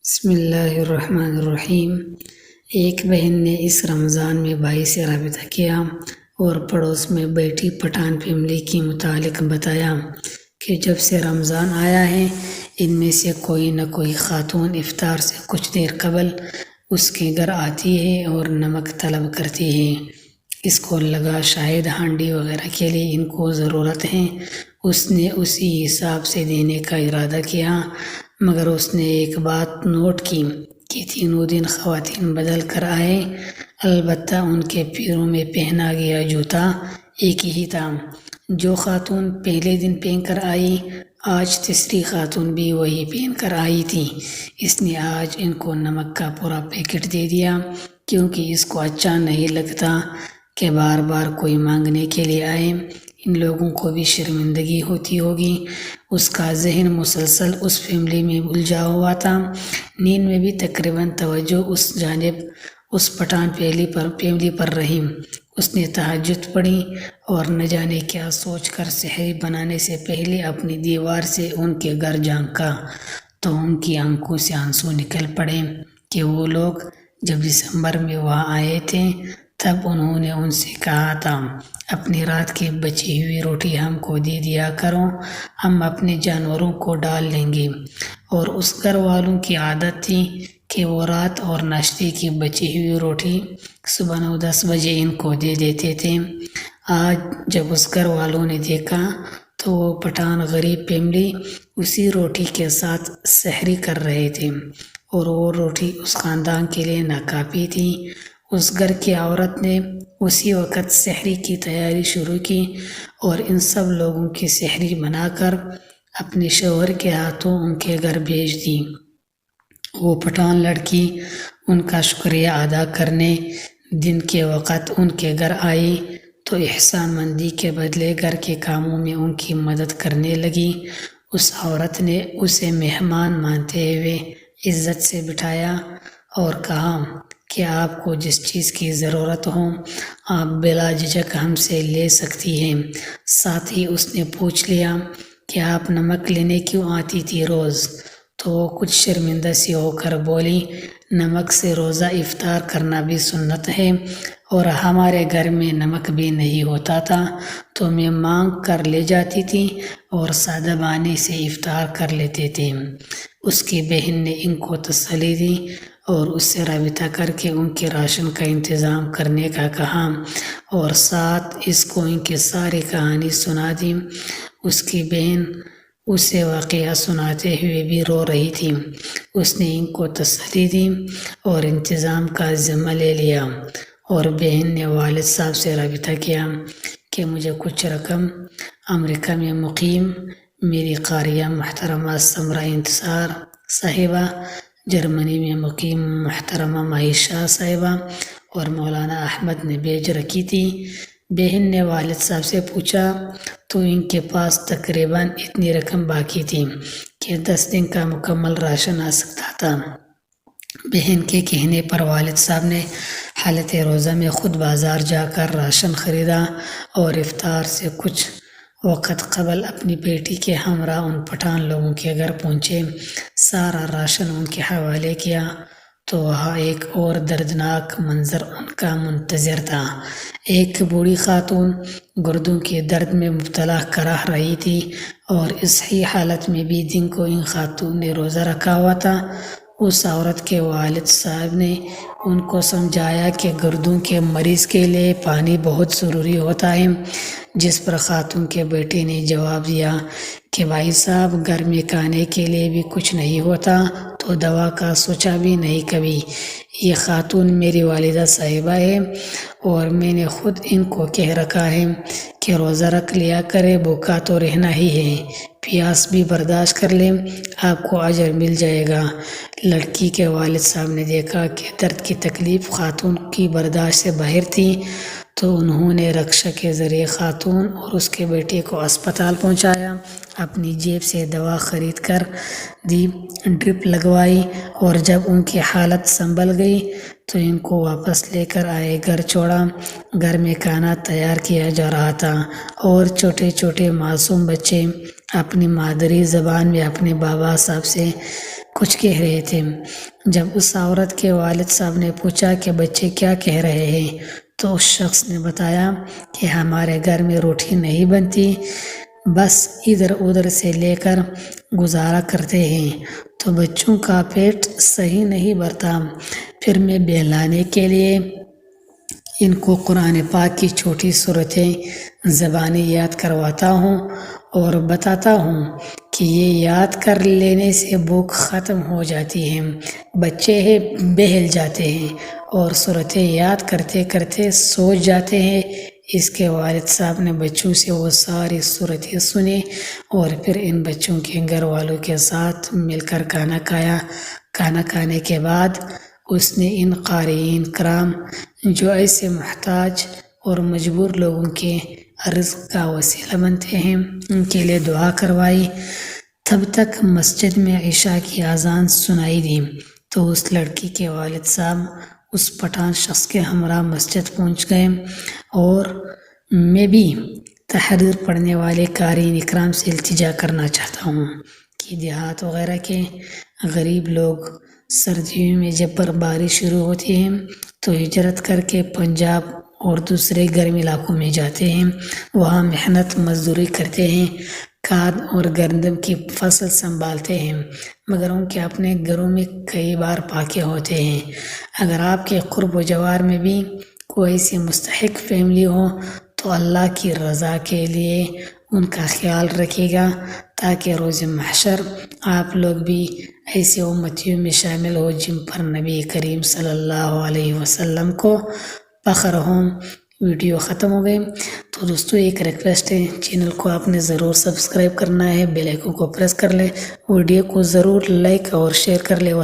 بسم اللہ الرحمن الرحیم۔ ایک بہن نے اس رمضان میں بھائی سے رابطہ کیا اور پڑوس میں بیٹھی پٹھان فیملی کے متعلق بتایا کہ جب سے رمضان آیا ہے ان میں سے کوئی نہ کوئی خاتون افطار سے کچھ دیر قبل اس کے گھر آتی ہے اور نمک طلب کرتی ہے۔ اس کو لگا شاید ہانڈی وغیرہ کے لیے ان کو ضرورت ہے۔ اس نے اسی حساب سے دینے کا ارادہ کیا، مگر اس نے ایک بات نوٹ کی کہ تینوں دن خواتین بدل کر آئے، البتہ ان کے پیروں میں پہنا گیا جوتا ایک ہی تھا۔ جو خاتون پہلے دن پہن کر آئی آج تیسری خاتون بھی وہی پہن کر آئی تھی۔ اس نے آج ان کو نمک کا پورا پیکٹ دے دیا کیونکہ اس کو اچھا نہیں لگتا کہ بار بار کوئی مانگنے کے لیے آئے۔ ان لوگوں کو بھی شرمندگی ہوتی ہوگی۔ اس کا ذہن مسلسل اس فیملی میں الجھا ہوا تھا۔ نیند میں بھی تقریباً توجہ اس جانب اس پٹھان فیملی پر رہی۔ اس نے تہجد پڑھی اور نہ جانے کیا سوچ کر سحری بنانے سے پہلے اپنی دیوار سے ان کے گھر جھانکا تو ان کی آنکھوں سے آنسو نکل پڑے کہ وہ لوگ جب دسمبر میں وہاں آئے تھے تب انہوں نے ان سے کہا تھا اپنی رات کی بچی ہوئی روٹی ہم کو دے دیا کرو، ہم اپنے جانوروں کو ڈال لیں گے۔ اور اس گھر والوں کی عادت تھی کہ وہ رات اور ناشتے کی بچی ہوئی روٹی صبح 9-10 بجے ان کو دے دیتے تھے۔ آج جب اس گھر والوں نے دیکھا تو وہ پٹھان غریب فیملی اسی روٹی کے ساتھ سحری کر رہے تھے اور وہ روٹی اس خاندان کے لیے ناکافی تھی۔ اس گھر کی عورت نے اسی وقت سحری کی تیاری شروع کی اور ان سب لوگوں کی سحری بنا کر اپنے شوہر کے ہاتھوں ان کے گھر بھیج دی۔ وہ پٹھان لڑکی ان کا شکریہ ادا کرنے دن کے وقت ان کے گھر آئی تو احسان مندی کے بدلے گھر کے کاموں میں ان کی مدد کرنے لگی۔ اس عورت نے اسے مہمان مانتے ہوئے عزت سے بٹھایا اور کہا کہ آپ کو جس چیز کی ضرورت ہو آپ بلا جھجک ہم سے لے سکتی ہیں۔ ساتھ ہی اس نے پوچھ لیا کہ آپ نمک لینے کیوں آتی تھی روز؟ تو وہ کچھ شرمندہ سی ہو کر بولی، نمک سے روزہ افطار کرنا بھی سنت ہے اور ہمارے گھر میں نمک بھی نہیں ہوتا تھا تو میں مانگ کر لے جاتی تھی اور سادہ بانی سے افطار کر لیتے تھے۔ اس کی بہن نے ان کو تسلی دی اور اس سے رابطہ کر کے ان کے راشن کا انتظام کرنے کا کہا اور ساتھ اس کو ان کی ساری کہانی سنا دی۔ اس کی بہن اسے واقعہ سناتے ہوئے بھی رو رہی تھی۔ اس نے ان کو تسلی دی اور انتظام کا ذمہ لے لیا اور بہن نے والد صاحب سے رابطہ کیا کہ مجھے کچھ رقم امریکہ میں مقیم میری قاریہ محترمہ سمرہ انتصار صاحبہ، جرمنی میں مقیم محترمہ معیشہ صاحبہ اور مولانا احمد نے بھیج رکھی تھی۔ بہن نے والد صاحب سے پوچھا تو ان کے پاس تقریباً اتنی رقم باقی تھی کہ 10 دن کا مکمل راشن آ سکتا تھا۔ بہن کے کہنے پر والد صاحب نے حالت روزہ میں خود بازار جا کر راشن خریدا اور افطار سے کچھ وقت قبل اپنی بیٹی کے ہمراہ ان پٹھان لوگوں کے گھر پہنچے۔ سارا راشن ان کے حوالے کیا تو وہاں ایک اور دردناک منظر ان کا منتظر تھا۔ ایک بوڑھی خاتون گردوں کے درد میں مبتلا کراہ رہی تھی اور اس ہی حالت میں بھی دن کو ان خاتون نے روزہ رکھا ہوا تھا۔ اس عورت کے والد صاحب نے ان کو سمجھایا کہ گردوں کے مریض کے لیے پانی بہت ضروری ہوتا ہے، جس پر خاتون کے بیٹے نے جواب دیا کہ بھائی صاحب گھر میں کھانے کے لیے بھی کچھ نہیں ہوتا تو دوا کا سوچا بھی نہیں کبھی۔ یہ خاتون میری والدہ صاحبہ ہے اور میں نے خود ان کو کہہ رکھا ہے کہ روزہ رکھ لیا کرے، بھوکا تو رہنا ہی ہے، پیاس بھی برداشت کر لیں، آپ کو اجر مل جائے گا۔ لڑکی کے والد صاحب نے دیکھا کہ درد کی تکلیف خاتون کی برداشت سے باہر تھی تو انہوں نے رکشہ کے ذریعے خاتون اور اس کے بیٹے کو اسپتال پہنچایا، اپنی جیب سے دوا خرید کر دی، ڈرپ لگوائی اور جب ان کی حالت سنبھل گئی تو ان کو واپس لے کر آئے، گھر چھوڑا۔ گھر میں کھانا تیار کیا جا رہا تھا اور چھوٹے چھوٹے معصوم بچے اپنی مادری زبان میں اپنے بابا صاحب سے کچھ کہہ رہے تھے۔ جب اس عورت کے والد صاحب نے پوچھا کہ بچے کیا کہہ رہے ہیں تو اس شخص نے بتایا کہ ہمارے گھر میں روٹی نہیں بنتی، بس ادھر ادھر سے لے کر گزارا کرتے ہیں، تو بچوں کا پیٹ صحیح نہیں بھرتا، پھر میں بہلانے کے لیے ان کو قرآن پاک کی چھوٹی صورتیں زبانی یاد کرواتا ہوں اور بتاتا ہوں کہ یہ یاد کر لینے سے بھوک ختم ہو جاتی ہے، بچے بہل جاتے ہیں اور صورتیں یاد کرتے کرتے سو جاتے ہیں۔ اس کے والد صاحب نے بچوں سے وہ ساری صورتیں سنی اور پھر ان بچوں کے گھر والوں کے ساتھ مل کر کھانا کھایا۔ کھانا کھانے کے بعد اس نے ان قارئین کرام جو ایسے محتاج اور مجبور لوگوں کے رزق کا وسیلہ بنتے ہیں ان کے لیے دعا کروائی۔ تب تک مسجد میں عشاء کی اذان سنائی دی تو اس لڑکی کے والد صاحب اس پٹھان شخص کے ہمراہ مسجد پہنچ گئے، اور میں بھی تحریر پڑھنے والے قارئین اکرام سے التجا کرنا چاہتا ہوں کہ دیہات وغیرہ کے غریب لوگ سردیوں میں جب برفباری شروع ہوتی ہے تو ہجرت کر کے پنجاب اور دوسرے گرم علاقوں میں جاتے ہیں، وہاں محنت مزدوری کرتے ہیں، کھاد اور گندم کی فصل سنبھالتے ہیں، مگر ان کے اپنے گھروں میں کئی بار پاکے ہوتے ہیں۔ اگر آپ کے قرب و جوار میں بھی کوئی ایسی مستحق فیملی ہو تو اللہ کی رضا کے لیے ان کا خیال رکھے گا، تاکہ روز محشر آپ لوگ بھی ایسے امتیوں میں شامل ہو جن پر نبی کریم صلی اللہ علیہ وسلم کو فخر ہوں۔ ویڈیو ختم ہو گئی تو دوستو ایک ریکویسٹ ہے، چینل کو آپ نے ضرور سبسکرائب کرنا ہے، بیل آئیکن کو پریس کر لیں، ویڈیو کو ضرور لائک اور شیئر کر لیں۔